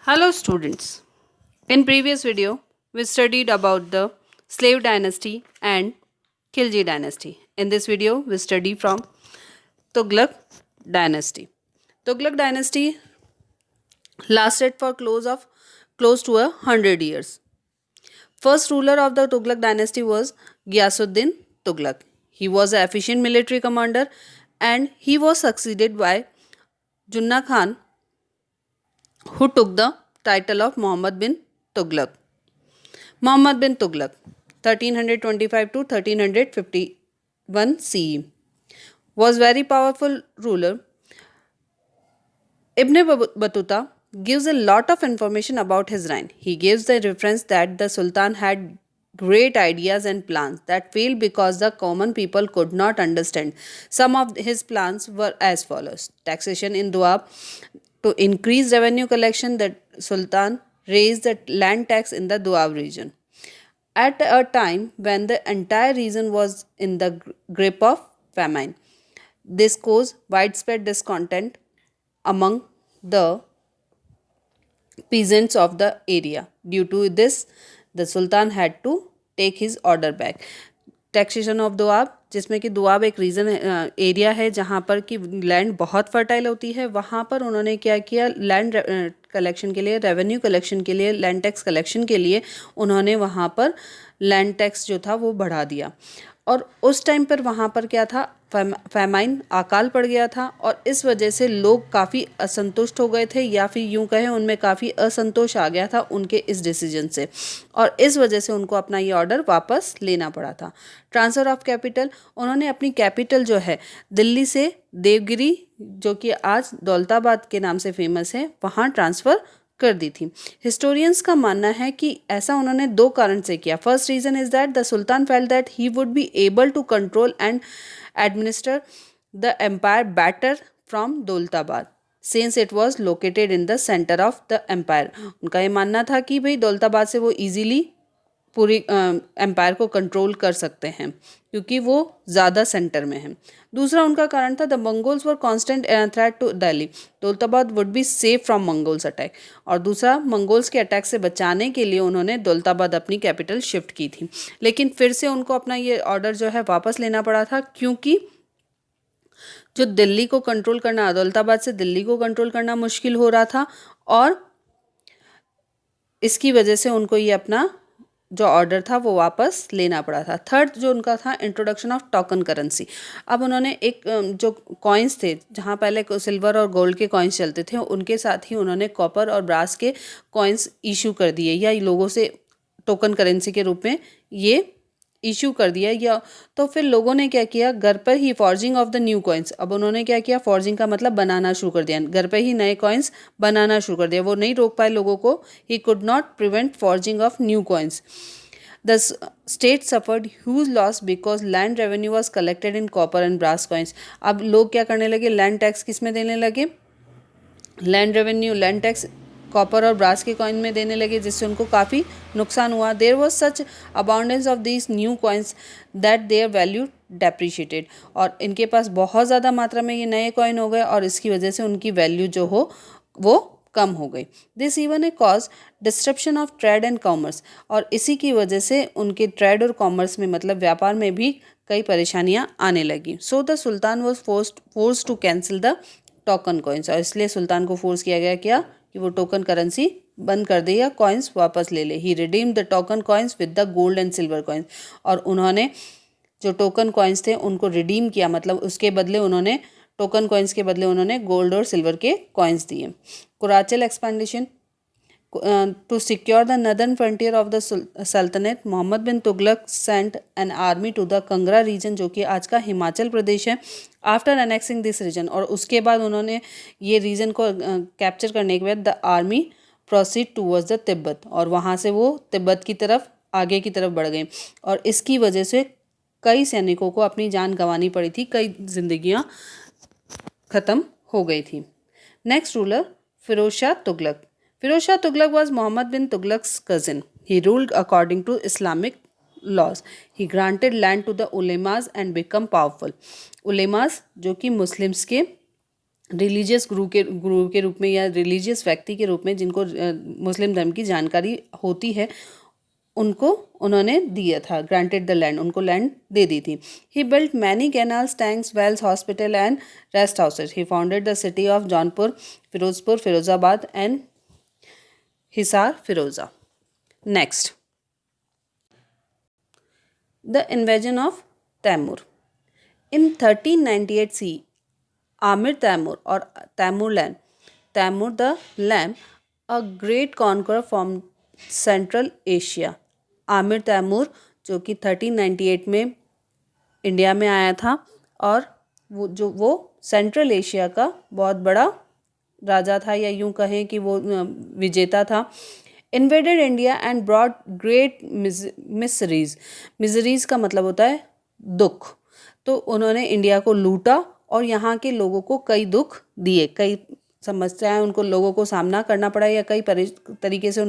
Hello students. In previous video we studied about the slave dynasty and Khilji dynasty. In this video we study from Tughlaq dynasty. Tughlaq dynasty lasted for close to 100 years. First ruler of the Tughlaq dynasty was Ghiyasuddin Tughlaq. He was an efficient military commander and he was succeeded by Junna Khan, who took the title of Muhammad bin Tughlaq. Muhammad bin Tughlaq 1325 to 1351 CE was very powerful ruler. Ibn Battuta gives a lot of information about his reign. He gives the reference that the Sultan had great ideas and plans that failed because the common people could not understand. Some of his plans were as follows: taxation in Doab. To increase revenue collection, the Sultan raised the land tax in the Doab region at a time when the entire region was in the grip of famine. This caused widespread discontent among the peasants of the area. Due to this, the Sultan had to take his order back. Taxation of Doab, जिसमें कि दोआब एक reason area है जहाँ पर कि land बहुत fertile होती है. वहाँ पर उन्होंने क्या किया, लैंड कलेक्शन के लिए, रेवेन्यू कलेक्शन के लिए, लैंड टैक्स कलेक्शन के लिए उन्होंने वहाँ पर लैंड टैक्स जो था वो बढ़ा दिया. और उस टाइम पर वहाँ पर क्या था, फैमाइन, अकाल पड़ गया था और इस वजह से लोग काफ़ी असंतुष्ट हो गए थे, या फिर यूँ कहें उनमें काफ़ी असंतोष आ गया था उनके इस डिसीजन से, और इस वजह से उनको अपना ये ऑर्डर वापस लेना पड़ा था. ट्रांसफ़र ऑफ कैपिटल, उन्होंने अपनी कैपिटल जो है दिल्ली से देवगिरी, जो कि आज दौलताबाद के नाम से फेमस है, वहाँ ट्रांसफ़र कर दी थी. हिस्टोरियंस का मानना है कि ऐसा उन्होंने दो कारण से किया. First reason is that the sultan felt that he would be able to control and administer the empire better from Daulatabad since it was located in the centre of the empire. उनका ये मानना था कि भाई दौलताबाद से वो ईजीली पूरी empire को कंट्रोल कर सकते हैं क्योंकि वो ज़्यादा सेंटर में है. दूसरा उनका कारण था the Mongols were constant threat to Delhi. Daulatabad would be safe from Mongols attack. और दूसरा, मंगोल्स के अटैक से बचाने के लिए उन्होंने दौलताबाद अपनी कैपिटल शिफ्ट की थी. लेकिन फिर से उनको अपना ये ऑर्डर जो है वापस लेना पड़ा था, क्योंकि जो दिल्ली को कंट्रोल करना, दौलताबाद से दिल्ली को कंट्रोल करना मुश्किल हो रहा था, और इसकी वजह से उनको ये अपना जो ऑर्डर था वो वापस लेना पड़ा था. थर्ड जो उनका था, इंट्रोडक्शन ऑफ टोकन करेंसी. अब उन्होंने एक जो कॉइन्स थे, जहाँ पहले सिल्वर और गोल्ड के कॉइन्स चलते थे, उनके साथ ही उन्होंने कॉपर और ब्रास के कॉइन्स इशू कर दिए, या लोगों से टोकन करेंसी के रूप में ये इशू कर दिया. या तो फिर लोगों ने क्या किया, घर पर ही forging of the new coins. अब उन्होंने क्या किया, फॉर्जिंग का मतलब बनाना शुरू कर दिया, घर पर ही नए कॉइन्स बनाना शुरू कर दिया. वो नहीं रोक पाए लोगों को. He could not prevent forging of new coins. The state suffered huge loss because land revenue was collected in copper and brass coins. अब लोग क्या करने लगे, लैंड टैक्स किस में देने लगे, land revenue, land tax copper और ब्रास के कॉइन में देने लगे, जिससे उनको काफ़ी नुकसान हुआ. There was such abundance of these new coins that their value depreciated. और इनके पास बहुत ज़्यादा मात्रा में ये नए कॉइन हो गए और इसकी वजह से उनकी वैल्यू जो हो वो कम हो गई. This even a cause disruption of trade and commerce. और इसी की वजह से उनके ट्रेड और कॉमर्स में, मतलब व्यापार में भी कई परेशानियां आने लगी. So the sultan was force to cancel the token coins. और इसलिए सुल्तान को फोर्स किया गया क्या, कि वो टोकन करेंसी बंद कर दे या कॉइन्स वापस ले ले. He redeem the token coins with the gold and silver coins. और उन्होंने जो टोकन कॉइन्स थे उनको रिडीम किया, मतलब उसके बदले उन्होंने, टोकन कॉइन्स के बदले उन्होंने गोल्ड और सिल्वर के कॉइन्स दिए. Qarachal expedition. To secure the northern frontier of the Saltanat, Mohammad bin Tughlaq sent an army to the Kangra region, जो कि आज का हिमाचल प्रदेश है. आफ्टर एनेक्सिंग दिस रीजन, और उसके बाद उन्होंने ये रीजन को कैप्चर करने के बाद the army proceed towards the Tibet, और वहाँ से वो तिब्बत की तरफ, आगे की तरफ बढ़ गए. और इसकी वजह से कई सैनिकों को अपनी जान गंवानी पड़ी थी, कई जिंदगियाँ ख़त्म हो गई थी. Next ruler, Firoz Shah Tughlaq. Firoz Shah Tughlaq was Muhammad bin Tughlaq's cousin. He ruled according to Islamic laws. He granted land to the ulemas and become powerful. Ulemas जो कि मुस्लिम्स के रिलीजियस गुरु के रूप में या रिलीजियस व्यक्ति के रूप में जिनको मुस्लिम धर्म की जानकारी होती है, उनको उन्होंने दिया था, ग्रांटेड द लैंड, उनको लैंड दे दी थी. He built many canals, tanks, wells, hospital and rest houses. He founded the city of Jaunpur, Firozpur, Firozabad and Hisar, Firoza. Next, the invasion of Timur. In 1398 C, Amir Timur or Timur the lame, a great conqueror from Central Asia. Amir Timur जो कि 1398 में India में आया था और वो central Asia का बहुत बड़ा राजा था, या यूं कहें कि वो विजेता था. Invaded India and brought great miseries. Miseries का मतलब होता है दुख. तो उन्होंने इंडिया को लूटा और यहाँ के लोगों को कई दुख दिए, कई समस्याएं उनको लोगों को सामना करना पड़ा, या कई तरीके से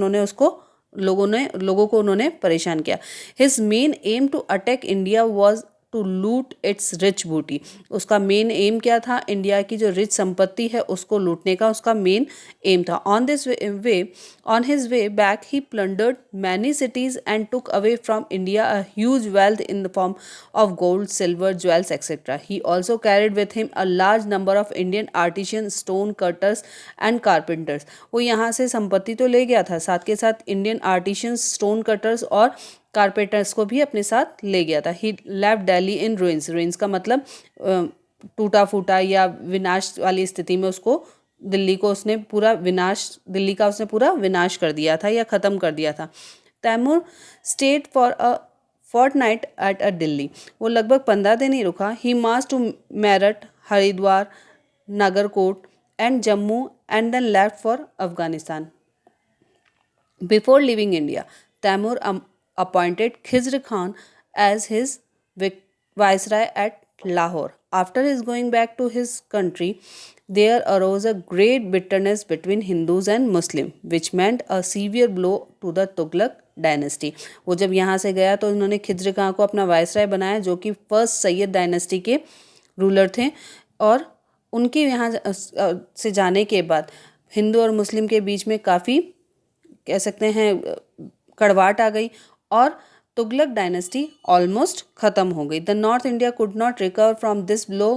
लोगों को उन्होंने परेशान किया. His main aim to attack India was to loot its rich booty. उसका मेन एम क्या था? इंडिया की जो रिच संपत्ति है उसको लूटने का उसका मेन एम था. On his way back he plundered many cities and took away from India a huge wealth in the form of gold, silver, jewels, etc. He also carried with him a large number of Indian artisans, stone cutters and carpenters. वो यहाँ से संपत्ति तो ले गया था, साथ के साथ इंडियन आर्टिशियंस, स्टोन कटर्स और कारपेंटर्स को भी अपने साथ ले गया था. ही लेफ्ट दिल्ली इन रुइंस. रुइंस का मतलब टूटा फूटा या विनाश वाली स्थिति में उसको दिल्ली का उसने पूरा विनाश कर दिया था या ख़त्म कर दिया था. Timur stayed for a fortnight at a Delhi. वो लगभग 15 दिन ही रुका. He marched to Meerut, Haridwar, Nagarkot and Jammu and then left for Afghanistan. Before leaving India, Timur appointed Khizr Khan as his viceroy at Lahore. After his going back to his country, there arose a great bitterness between Hindus and Muslims, which meant a severe blow to the Tughlaq dynasty. वो जब यहाँ से गया तो उन्होंने खिज्र खां को अपना viceroy बनाया, जो कि फर्स्ट सैयद डायनेस्टी के रूलर थे. और उनके यहाँ से जाने के बाद हिंदू और मुस्लिम के बीच में काफ़ी कह सकते हैं कड़वाहट आ गई और तुगलक डायनेस्टी ऑलमोस्ट ख़त्म हो गई. The north India could not recover from this blow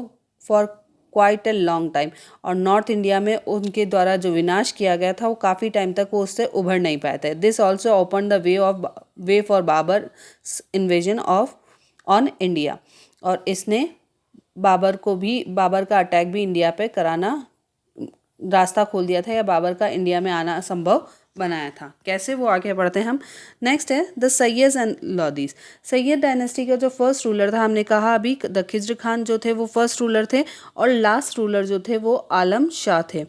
for quite a long time. और नॉर्थ इंडिया में उनके द्वारा जो विनाश किया गया था वो काफ़ी टाइम तक वो उससे उभर नहीं पाए थे. This also open the way for Babur invasion on India. और इसने बाबर का अटैक भी इंडिया पे कराना रास्ता खोल दिया था, या बाबर का इंडिया में आना संभव बनाया था. कैसे, वो आगे बढ़ते हैं हम. नेक्स्ट है the Sayyid and Lodis. Sayyid dynasty का जो फर्स्ट रूलर था, हमने कहा अभी द खिज्र खान जो थे वो फर्स्ट रूलर थे और लास्ट रूलर जो थे वो आलम शाह थे.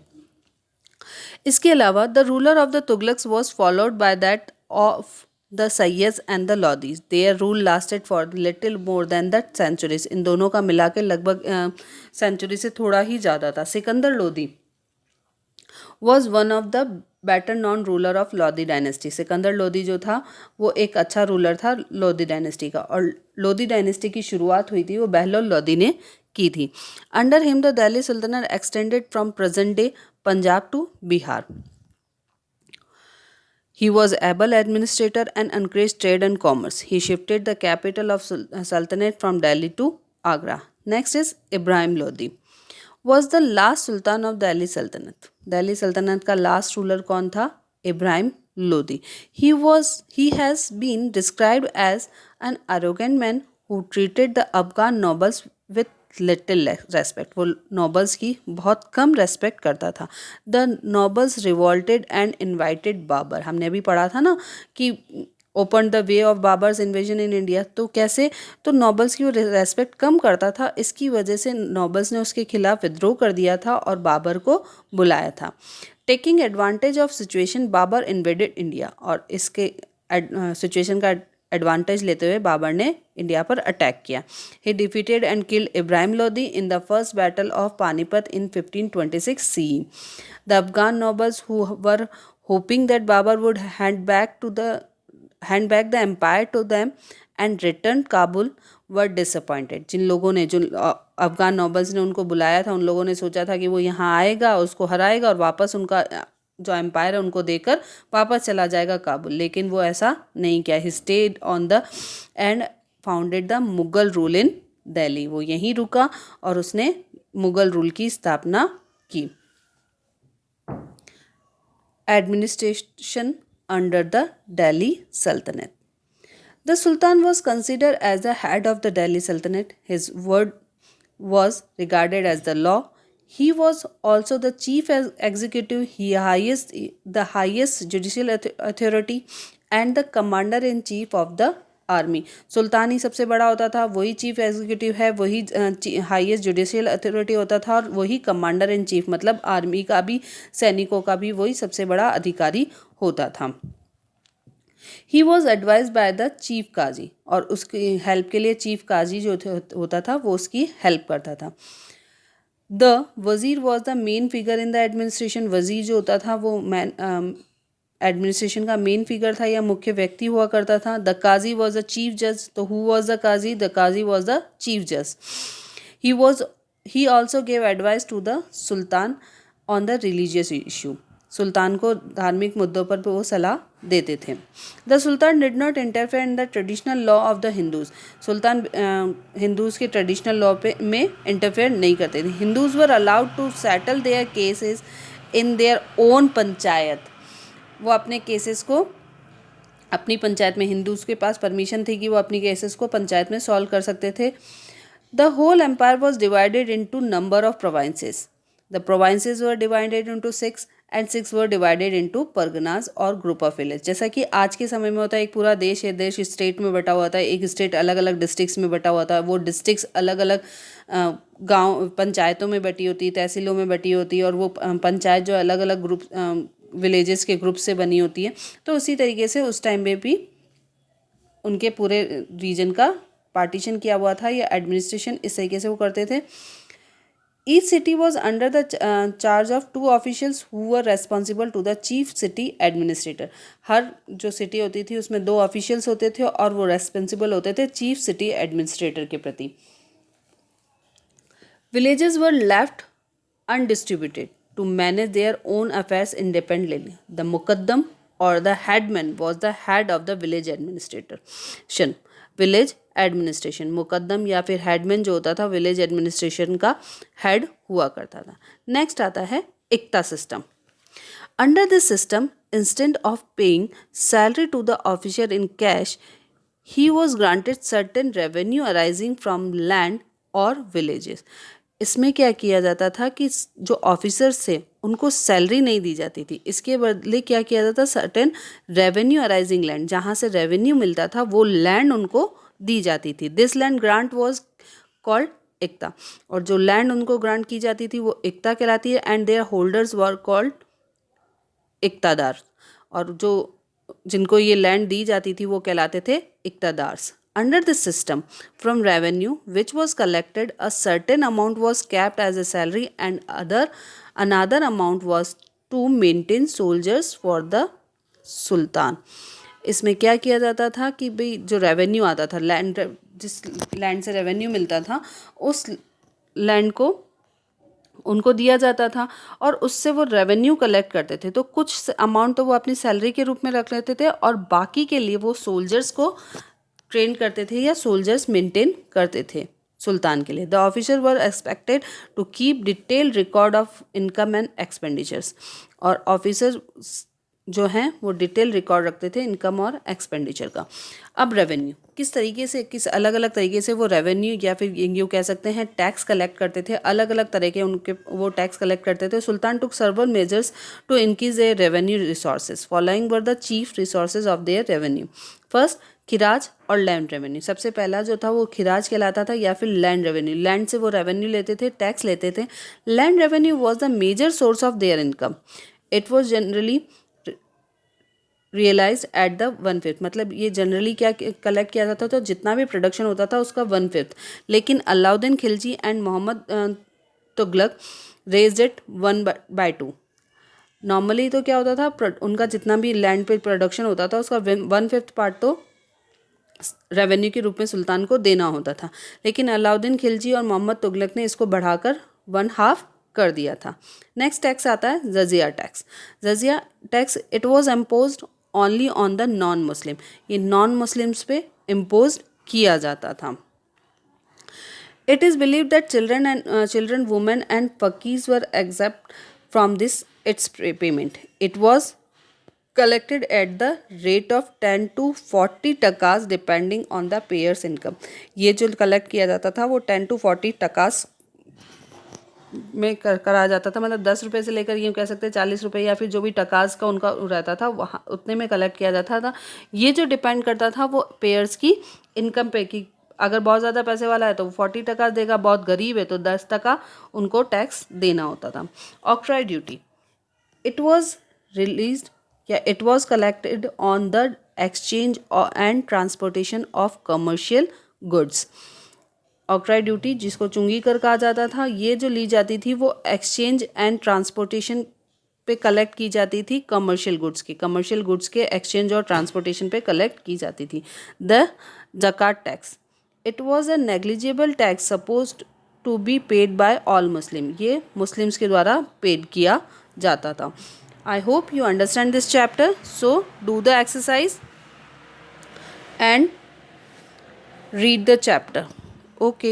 इसके अलावा the ruler of the Tughlaqs was followed by that of the Sayyid and the Lodis. Their rule lasted for little more than that centuries. इन दोनों का मिला के लगभग सेंचुरी से थोड़ा ही ज़्यादा था. Sikandar Lodi was one of the better non ruler of Lodi dynasty. Sikandar Lodi जो था वो एक अच्छा रूलर था लोदी डायनेस्टी का, और लोदी डायनेस्टी की शुरुआत हुई थी वो बहलोल लोदी ने की थी. Under him the Delhi sultanate extended from present day Punjab to Bihar. He was able administrator and encouraged trade and commerce. He shifted the capital of Sultanate from Delhi to Agra. Next is Ibrahim Lodi. Was the last sultan of Delhi Sultanate. Delhi Sultanate का last ruler कौन था? Ibrahim Lodi. He has been described as an arrogant man who treated the Afghan nobles with little respect. वो nobles की बहुत कम respect करता था. The nobles revolted and invited Babur. हमने अभी पढ़ा था ना कि open the way of Babur's invasion in India. तो कैसे, तो नोबल्स की वो रेस्पेक्ट कम करता था, इसकी वजह से नोबल्स ने उसके खिलाफ विद्रोह कर दिया था और बाबर को बुलाया था. Taking advantage of situation Babur invaded India. और इसके सिचुएशन का एडवांटेज लेते हुए बाबर ने इंडिया पर अटैक किया. He defeated and killed Ibrahim Lodi in the first battle of Panipat in 1526 CE. The Afghan nobles who were hoping that Babur would hand back the empire to them and return Kabul were disappointed. जिन लोगों ने, जो Afghan nobles ने उनको बुलाया था, उन लोगों ने सोचा था कि वो यहाँ आएगा, उसको हराएगा और वापस उनका जो एम्पायर है उनको देकर वापस चला जाएगा काबुल, लेकिन वो ऐसा नहीं किया। He stayed on the end founded the Mughal rule in Delhi. वो यहीं रुका और उसने मुगल रूल की स्थापना की। एडमिनिस्ट्रेशन अंडर द दिल्ली सल्तनत। The Sultan was considered as the head of the Delhi Sultanate. His word was regarded as the law. He was also the chief executive, the highest judicial authority, and the commander in chief of the army. सुल्तान ही सबसे बड़ा होता था, वही chief executive है, वही highest judicial authority होता था और वही कमांडर इन चीफ, मतलब आर्मी का भी, सैनिकों का भी वही सबसे बड़ा अधिकारी होता था। He was advise by the chief Qazi, और उसकी हेल्प के लिए चीफ काजी जो होता था वो उसकी हेल्प करता था। द वज़ीर was the main figure in the administration. वज़ीर जो होता था वो एडमिनिस्ट्रेशन का मेन फिगर था या मुख्य व्यक्ति हुआ करता था। The Qazi was the chief जज। तो who was the Qazi? The Qazi was the chief जज। He also gave advice to the Sultan on the religious issue. सुल्तान को धार्मिक मुद्दों पर वो सलाह देते थे। The Sultan did not interfere in the traditional law of the Hindus. सुल्तान हिंदूज के ट्रेडिशनल लॉ में इंटरफेयर नहीं करते थे। Hindus were allowed to settle their cases in their own panchayat. वो अपने केसेस को अपनी पंचायत में, हिंदूज के पास परमिशन थी कि वो अपनी केसेस को पंचायत में सॉल्व कर सकते थे। The whole empire was divided into number of provinces. The provinces were divided into 6 and 6 were divided into parganas or group of village. जैसा कि आज के समय में होता है, एक पूरा देश है, देश स्टेट में बटा हुआ था, एक स्टेट अलग अलग डिस्ट्रिक्ट्स में बटा हुआ था, वो डिस्ट्रिक्ट्स अलग अलग गांव पंचायतों में बटी होती, तहसीलों में बटी होती, और वो पंचायत जो अलग अलग ग्रुप विलेजेस के ग्रुप से बनी होती है। तो उसी तरीके से उस टाइम में भी उनके पूरे रीजन का पार्टीशन किया हुआ था, या एडमिनिस्ट्रेशन इस तरीके से वो करते थे। Each city was under the charge of 2 officials who were responsible to the chief city administrator. हर जो सिटी होती थी उसमें 2 ऑफिशियल्स होते थे और वो रेस्पॉन्सिबल होते थे चीफ सिटी एडमिनिस्ट्रेटर के प्रति। Villages were left undistributed to manage their own affairs independently. The muqaddam or the headman was the head of the village administration. Village administration, Muqaddam या फिर हेडमैन जो होता था विलेज एडमिनिस्ट्रेशन का हेड हुआ करता था। नेक्स्ट आता है iqta system. Under this system, instead of paying salary to the officer in cash, he was granted certain revenue arising from land or villages. इसमें क्या किया जाता था कि जो ऑफिसर्स थे उनको सैलरी नहीं दी जाती थी, इसके बदले क्या किया जाता था, सर्टेन रेवेन्यू अराइजिंग लैंड, जहाँ से रेवेन्यू मिलता था वो लैंड उनको दी जाती थी। This land grant was called iqta, और जो लैंड उनको ग्रांट की जाती थी वो इक्ता कहलाती है। And their holders were called iqtadars, और जो जिनको ये लैंड दी जाती थी वो कहलाते थे इक्तादार्स। Under this system, from revenue which was collected, a certain amount was kept as a salary and another amount was to maintain soldiers for the sultan. इसमें क्या किया जाता था कि भाई जो रेवेन्यू आता था, लैंड, जिस लैंड से रेवेन्यू मिलता था उस लैंड को उनको दिया जाता था और उससे वो रेवेन्यू कलेक्ट करते थे। तो कुछ अमाउंट तो वो अपनी सैलरी के रूप में रख लेते थे और बाकी के लिए वो सोल्जर्स को ट्रेन करते थे या सोल्जर्स मेंटेन करते थे सुल्तान के लिए। The officer were expected to keep detail record of income and expenditures, और ऑफिसर जो हैं वो डिटेल रिकॉर्ड रखते थे इनकम और एक्सपेंडिचर का। अब रेवेन्यू किस तरीके से, किस अलग अलग तरीके से वो रेवेन्यू या फिर यूँ कह सकते हैं टैक्स कलेक्ट करते थे, अलग अलग तरह के उनके वो टैक्स कलेक्ट करते थे। Sultan took several measures to increase their revenue resources. Following were the chief resources of their revenue. First, kharaj or land revenue. सबसे पहला जो था वो खिराज कहलाता था या फिर लैंड रेवेन्यू। लैंड से वो रेवेन्यू लेते थे, टैक्स लेते थे। Land revenue was the major source of their income. It was generally realize at the 1/5, मतलब ये जनरली क्या कलेक्ट किया जाता था, तो जितना भी प्रोडक्शन होता था उसका 1/5। लेकिन Alauddin Khilji and Muhammad Tughlaq raised it 1/2। Normally तो क्या होता था, उनका जितना भी लैंड पे प्रोडक्शन होता था उसका 1/5 पार्ट तो रेवेन्यू के रूप में सुल्तान को देना होता था, लेकिन अलाउद्दीन खिलजी और मोहम्मद तुगलक ने इसको बढ़ाकर 1/2 कर दिया था। नेक्स्ट टैक्स आता है jizya tax. Jizya tax it was imposed only on the non Muslim, ये नॉन मुस्लिम्स पे इम्पोज किया जाता था। It is believed that children, women, and fakirs were exempt from this its payment. It was collected at the rate of 10 to 40 tankas depending on the payer's income. ये जो collect किया जाता था वो 10 to 40 टकास में करा जाता था, मतलब 10 रुपये से लेकर ये कह सकते हैं 40 रुपये या फिर जो भी टकास का उनका रहता था वहाँ उतने में कलेक्ट किया जाता था। ये जो डिपेंड करता था वो पेयर्स की इनकम पे कि अगर बहुत ज़्यादा पैसे वाला है तो वो 40 टका देगा, बहुत गरीब है तो 10 टका उनको टैक्स देना होता था। Octroi duty it was release या it was collected on the exchange and transportation of commercial goods. Octroi duty जिसको चुंगी कर कहा जाता था, ये जो ली जाती थी वो एक्सचेंज एंड ट्रांसपोर्टेशन पे कलेक्ट की जाती थी कमर्शियल गुड्स के एक्सचेंज और ट्रांसपोर्टेशन पे कलेक्ट की जाती थी। द ज़कात tax it was a negligible tax supposed to be paid by all Muslim, ये मुस्लिम्स के द्वारा पेड किया जाता था। I hope you understand this chapter, so do the exercise and read the chapter. Okay.